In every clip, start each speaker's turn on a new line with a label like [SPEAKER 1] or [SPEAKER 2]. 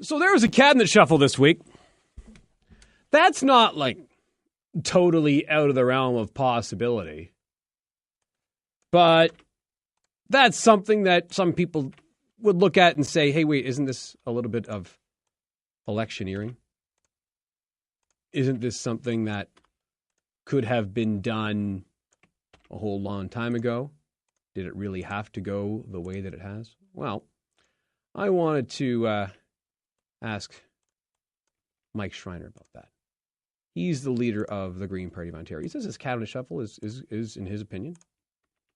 [SPEAKER 1] So there was a cabinet shuffle this week. That's not like totally out of the realm of possibility. But that's something that some people would look at and say, hey, wait, isn't this a little bit of electioneering? Isn't this something that could have been done a whole long time ago? Did it really have to go the way that it has? Well, I wanted to ask Mike Schreiner about that. He's the leader of the Green Party of Ontario. He says this cabinet shuffle is, in his opinion,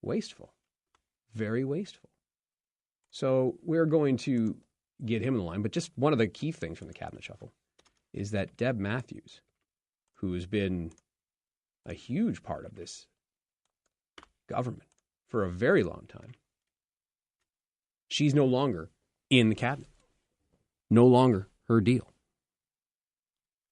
[SPEAKER 1] wasteful. Very wasteful. So we're going to get him in the line. But just one of the key things from the cabinet shuffle is that Deb Matthews, who has been a huge part of this government for a very long time, she's no longer in the cabinet. No longer her deal.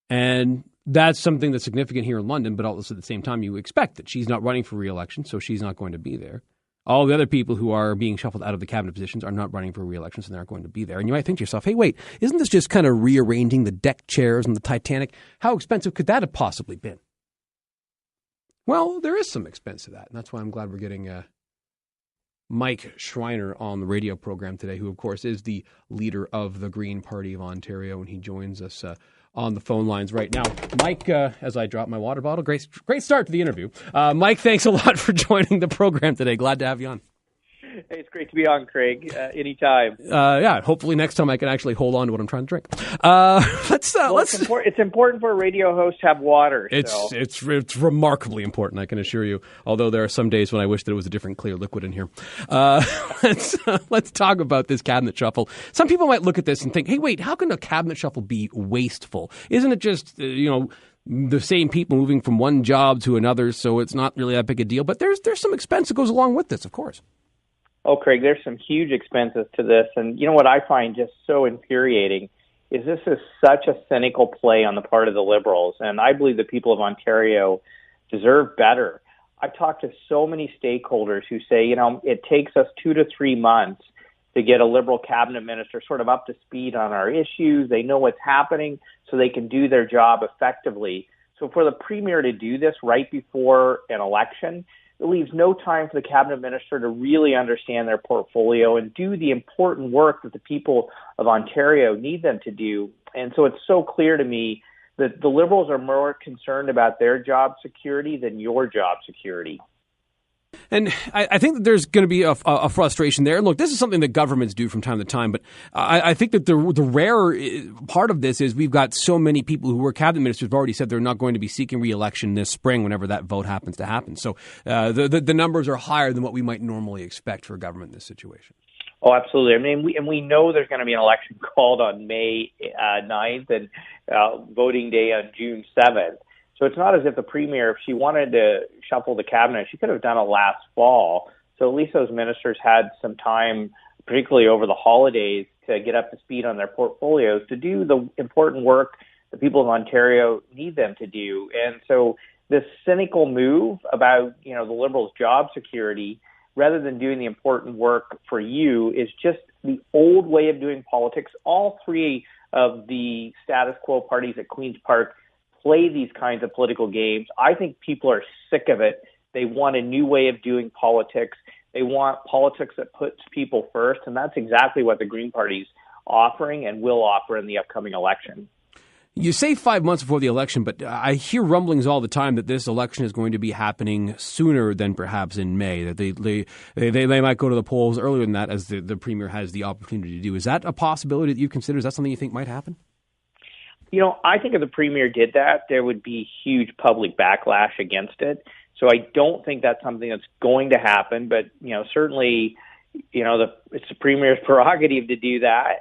[SPEAKER 1] And that's something that's significant here in London, but also at the same time, you expect that she's not running for re-election, so she's not going to be there. All the other people who are being shuffled out of the cabinet positions are not running for re-election, so they're not going to be there. And you might think to yourself, hey, wait, isn't this just kind of rearranging the deck chairs on the Titanic? How expensive could that have possibly been? Well, there is some expense to that, and that's why I'm glad we're getting Mike Schreiner on the radio program today, who, of course, is the leader of the Green Party of Ontario, and he joins us on the phone lines right now. Mike, as I drop my water bottle, great start to the interview. Mike, thanks a lot for joining the program today. Glad to have you on.
[SPEAKER 2] Hey, it's great to be on, Craig. Anytime.
[SPEAKER 1] Yeah, hopefully next time I can actually hold on to what I'm trying to drink.
[SPEAKER 2] It's important for a radio host to have water.
[SPEAKER 1] It's remarkably important, I can assure you. Although there are some days when I wish that it was a different clear liquid in here. Let's talk about this cabinet shuffle. Some people might look at this and think, hey, wait, how can a cabinet shuffle be wasteful? Isn't it just, the same people moving from one job to another, so it's not really that big a deal? But there's some expense that goes along with this, of course.
[SPEAKER 2] Oh, Craig, there's some huge expenses to this. And you know what I find just so infuriating is this is such a cynical play on the part of the Liberals. And I believe the people of Ontario deserve better. I've talked to so many stakeholders who say, it takes us 2 to 3 months to get a Liberal cabinet minister sort of up to speed on our issues. They know what's happening so they can do their job effectively. So for the Premier to do this right before an election, it leaves no time for the cabinet minister to really understand their portfolio and do the important work that the people of Ontario need them to do. And so it's so clear to me that the Liberals are more concerned about their job security than your job security.
[SPEAKER 1] And I think that there's going to be a frustration there. And look, this is something that governments do from time to time. But I think that the rare part of this is we've got so many people who were cabinet ministers have already said they're not going to be seeking re-election this spring whenever that vote happens to happen. So the numbers are higher than what we might normally expect for a government in this situation.
[SPEAKER 2] Oh, absolutely. I mean, we know there's going to be an election called on May 9th and voting day on June 7th. So it's not as if the Premier, if she wanted to shuffle the cabinet, she could have done it last fall. So at least those ministers had some time, particularly over the holidays, to get up to speed on their portfolios, to do the important work the people of Ontario need them to do. And so this cynical move about, the Liberals' job security, rather than doing the important work for you, is just the old way of doing politics. All three of the status quo parties at Queen's Park play these kinds of political games. I think people are sick of it. They want a new way of doing politics. They want politics that puts people first, and that's exactly what the Green Party's offering and will offer in the upcoming election.
[SPEAKER 1] You say 5 months before the election, but I hear rumblings all the time that this election is going to be happening sooner than perhaps in May, that they might go to the polls earlier than that, as the Premier has the opportunity to do. Is that a possibility that you consider? Is that something you think might happen?
[SPEAKER 2] I think if the Premier did that, there would be huge public backlash against it. So I don't think that's something that's going to happen. But, certainly, it's the Premier's prerogative to do that.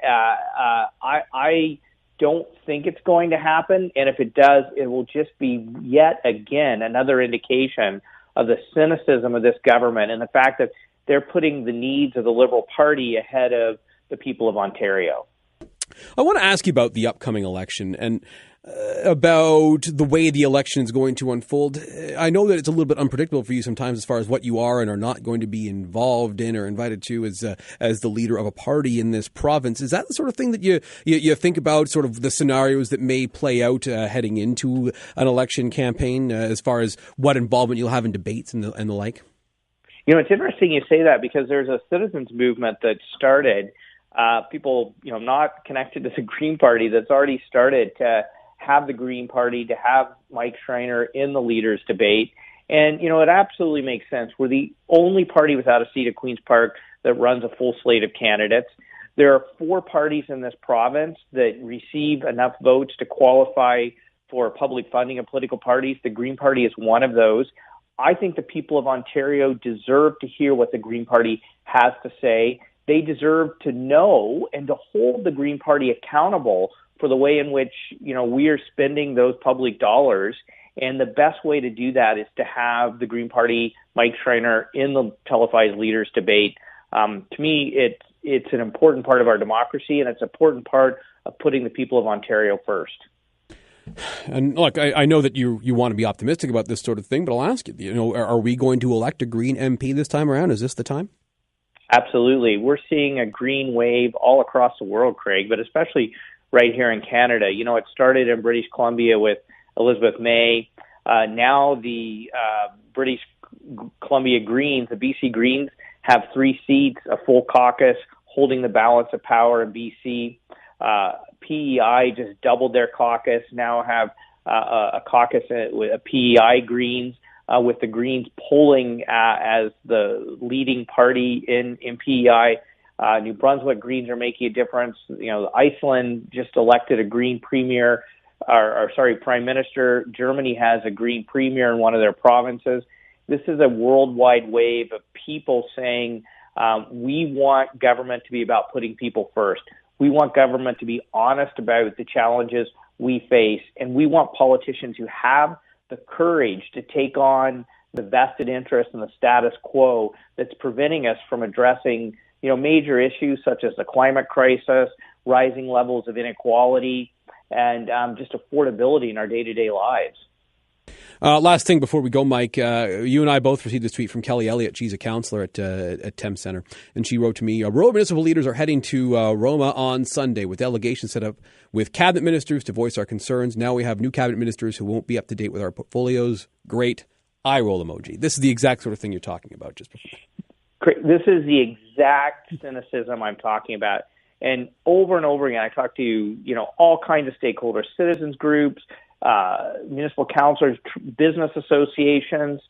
[SPEAKER 2] I don't think it's going to happen. And if it does, it will just be yet again another indication of the cynicism of this government and the fact that they're putting the needs of the Liberal Party ahead of the people of Ontario.
[SPEAKER 1] I want to ask you about the upcoming election and about the way the election is going to unfold. I know that it's a little bit unpredictable for you sometimes as far as what you are and are not going to be involved in or invited to as the leader of a party in this province. Is that the sort of thing that you think about, sort of the scenarios that may play out heading into an election campaign as far as what involvement you'll have in debates and the like?
[SPEAKER 2] It's interesting you say that because there's a citizens movement that started, people, not connected to the Green Party, that's already started to have the Green Party, to have Mike Schreiner in the leaders debate. And, it absolutely makes sense. We're the only party without a seat at Queen's Park that runs a full slate of candidates. There are 4 parties in this province that receive enough votes to qualify for public funding of political parties. The Green Party is one of those. I think the people of Ontario deserve to hear what the Green Party has to say. They deserve to know and to hold the Green Party accountable for the way in which, we are spending those public dollars. And the best way to do that is to have the Green Party, Mike Schreiner, in the televised leaders debate. To me, it's an important part of our democracy, and it's an important part of putting the people of Ontario first.
[SPEAKER 1] And look, I know that you want to be optimistic about this sort of thing, but I'll ask you, are we going to elect a Green MP this time around? Is this the time?
[SPEAKER 2] Absolutely. We're seeing a green wave all across the world, Craig, but especially right here in Canada. It started in British Columbia with Elizabeth May. Now the British Columbia Greens, the BC Greens, have 3 seats, a full caucus, holding the balance of power in BC. PEI just doubled their caucus, now have a caucus with a PEI Greens, with the Greens polling as the leading party in PEI. New Brunswick Greens are making a difference. Iceland just elected a Green premier, Prime Minister. Germany has a Green premier in one of their provinces. This is a worldwide wave of people saying, we want government to be about putting people first. We want government to be honest about the challenges we face, and we want politicians who have the courage to take on the vested interest in the status quo that's preventing us from addressing major issues such as the climate crisis, rising levels of inequality, and just affordability in our day-to-day lives.
[SPEAKER 1] Last thing before we go, Mike, you and I both received this tweet from Kelly Elliott. She's a counselor at Thames Centre, and she wrote to me, rural municipal leaders are heading to Roma on Sunday with delegations set up with cabinet ministers to voice our concerns. Now we have new cabinet ministers who won't be up to date with our portfolios. Great. Eye roll emoji. This is the exact sort of thing you're talking about just before.
[SPEAKER 2] This is the exact cynicism I'm talking about. And over again, I talk to, all kinds of stakeholders, citizens groups, municipal councillors, business associations,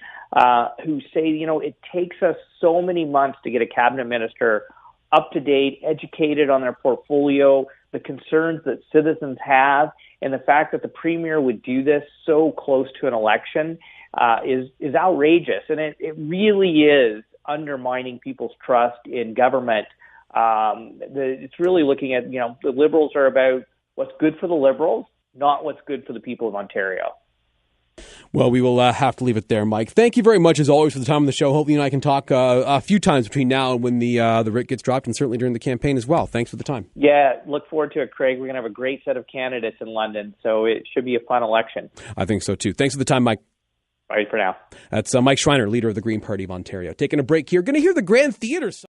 [SPEAKER 2] who say, it takes us so many months to get a cabinet minister up to date, educated on their portfolio, the concerns that citizens have, and the fact that the premier would do this so close to an election is outrageous. And it really is undermining people's trust in government. It's really looking at, the Liberals are about what's good for the Liberals, not what's good for the people of Ontario.
[SPEAKER 1] Well, we will have to leave it there, Mike. Thank you very much, as always, for the time on the show. Hopefully you and I can talk a few times between now and when the writ gets dropped, and certainly during the campaign as well. Thanks for the time.
[SPEAKER 2] Yeah, look forward to it, Craig. We're going to have a great set of candidates in London, so it should be a fun election.
[SPEAKER 1] I think so, too. Thanks for the time, Mike.
[SPEAKER 2] Bye for now.
[SPEAKER 1] That's Mike Schreiner, leader of the Green Party of Ontario. Taking a break here. Going to hear the Grand Theatre